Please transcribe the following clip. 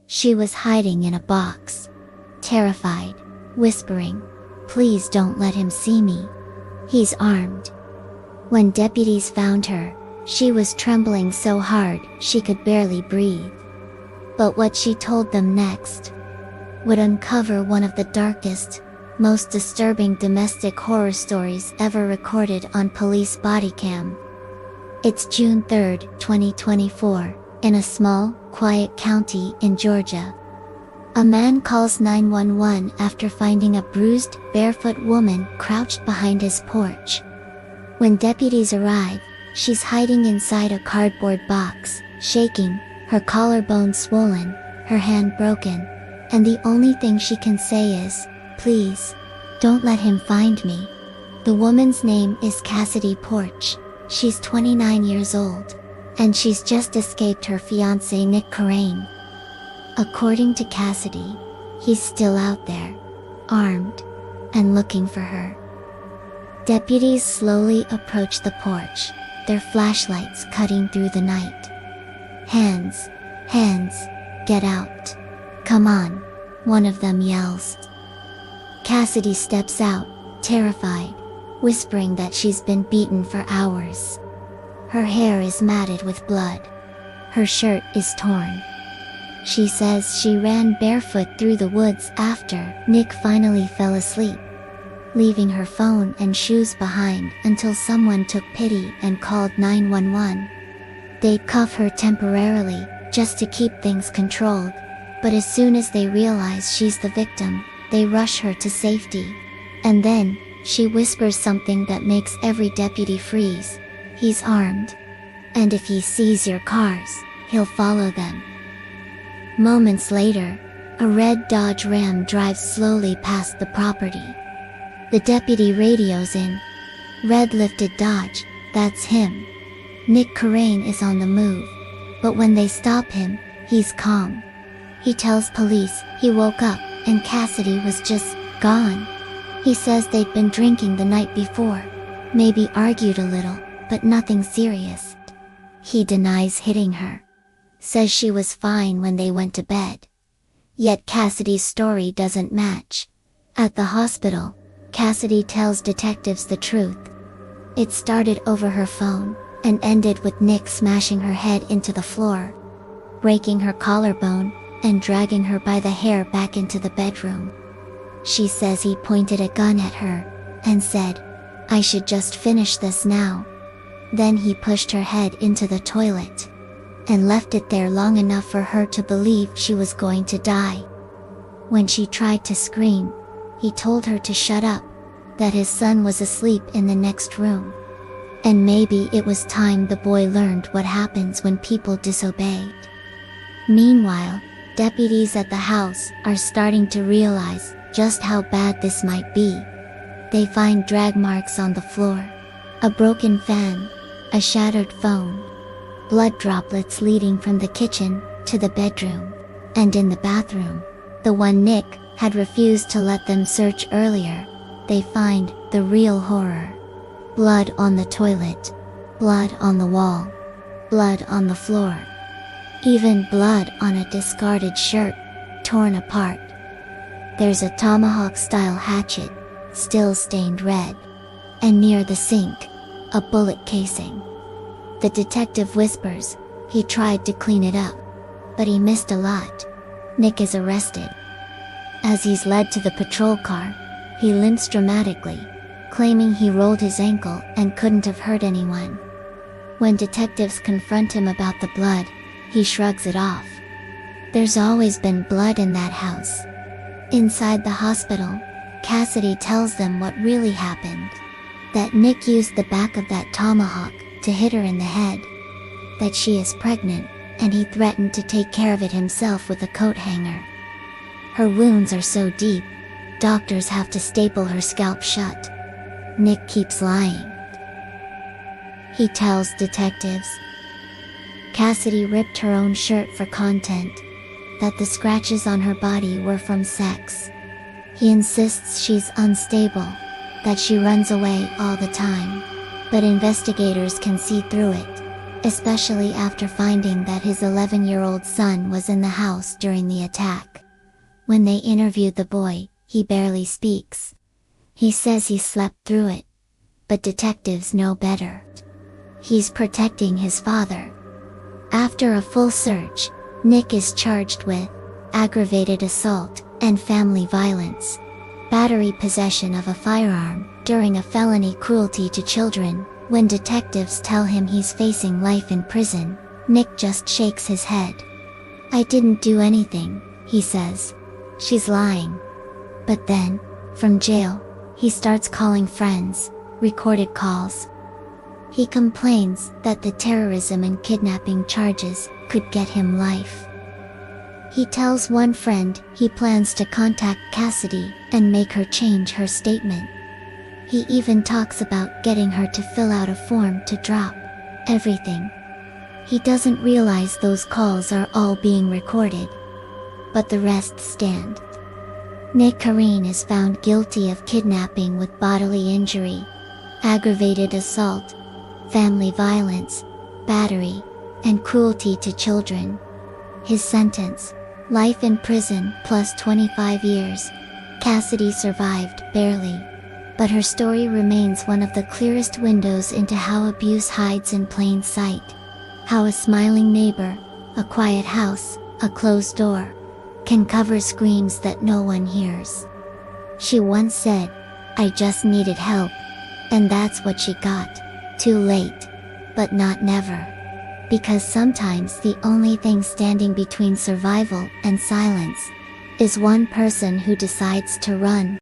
She was hiding in a box, terrified, whispering, "Please don't let him see me. He's armed." When deputies found her, she was trembling so hard she could barely breathe. But what she told them next would uncover one of the darkest, most disturbing domestic horror stories ever recorded on police Bodycam. It's June 3, 2024, in a small, quiet county in Georgia. A man calls 911 after finding a bruised, barefoot woman crouched behind his porch. When deputies arrive, she's hiding inside a cardboard box, shaking, her collarbone swollen, her hand broken, and the only thing she can say is, "Please, don't let him find me." The woman's name is Cassidy Porch. She's 29 years old, and she's just escaped her fiancé Nick. According to Cassidy, he's still out there, armed, and looking for her. Deputies slowly approach the porch, their flashlights cutting through the night. "Hands, hands, get out. Come on," one of them yells. Cassidy steps out, terrified, whispering that she's been beaten for hours. Her hair is matted with blood. Her shirt is torn. She says she ran barefoot through the woods after Nick finally fell asleep, leaving her phone and shoes behind until someone took pity and called 911. They cuff her temporarily, just to keep things controlled, but as soon as they realize she's the victim, they rush her to safety. And then, she whispers something that makes every deputy freeze. "He's armed. And if he sees your cars, he'll follow them." Moments later, a red Dodge Ram drives slowly past the property. The deputy radios in. "Red lifted Dodge, that's him. Nick is on the move." But when they stop him, he's calm. He tells police he woke up and Cassidy was just gone. He says they'd been drinking the night before, maybe argued a little, but nothing serious. He denies hitting her, says she was fine when they went to bed. Yet Cassidy's story doesn't match. At the hospital, Cassidy tells detectives the truth. It started over her phone, and ended with Nick smashing her head into the floor, breaking her collarbone, and dragging her by the hair back into the bedroom. She says he pointed a gun at her, and said, "I should just finish this now." Then he pushed her head into the toilet, and left it there long enough for her to believe she was going to die. When she tried to scream, he told her to shut up, that his son was asleep in the next room. And maybe it was time the boy learned what happens when people disobeyed. Meanwhile, deputies at the house are starting to realize just how bad this might be. They find drag marks on the floor, a broken fan, a shattered phone, blood droplets leading from the kitchen to the bedroom, and in the bathroom, the one Nick had refused to let them search earlier, they find the real horror. Blood on the toilet, blood on the wall, blood on the floor, even blood on a discarded shirt, torn apart. There's a tomahawk-style hatchet, still stained red, and near the sink, a bullet casing. The detective whispers, he tried to clean it up, but he missed a lot. Nick is arrested. As he's led to the patrol car, he limps dramatically, claiming he rolled his ankle and couldn't have hurt anyone. When detectives confront him about the blood, he shrugs it off. There's always been blood in that house. Inside the hospital, Cassidy tells them what really happened. That Nick used the back of that tomahawk to hit her in the head. That she is pregnant, and he threatened to take care of it himself with a coat hanger. Her wounds are so deep, doctors have to staple her scalp shut. Nick keeps lying. He tells detectives Cassidy ripped her own shirt for content, that the scratches on her body were from sex. He insists she's unstable, that she runs away all the time, but investigators can see through it. especially after finding that his 11-year-old son was in the house during the attack. When they interviewed the boy, he barely speaks. He says he slept through it, but detectives know better. He's protecting his father. After a full search, Nick is charged with aggravated assault and family violence, battery, possession of a firearm during a felony, cruelty to children. When detectives tell him he's facing life in prison, Nick just shakes his head. "I didn't do anything," he says. She's lying. But then, from jail, he starts calling friends, recorded calls. He complains that the terrorism and kidnapping charges could get him life. He tells one friend he plans to contact Cassidy and make her change her statement. He even talks about getting her to fill out a form to drop everything. He doesn't realize those calls are all being recorded. But the rest stand. Nick Kareen is found guilty of kidnapping with bodily injury, aggravated assault, family violence, battery, and cruelty to children. His sentence, life in prison plus 25 years. Cassidy survived, barely. But her story remains one of the clearest windows into how abuse hides in plain sight. How a smiling neighbor, a quiet house, a closed door, can cover screams that no one hears. She once said, "I just needed help." And that's what she got. Too late. But not never. Because sometimes the only thing standing between survival and silence is one person who decides to run.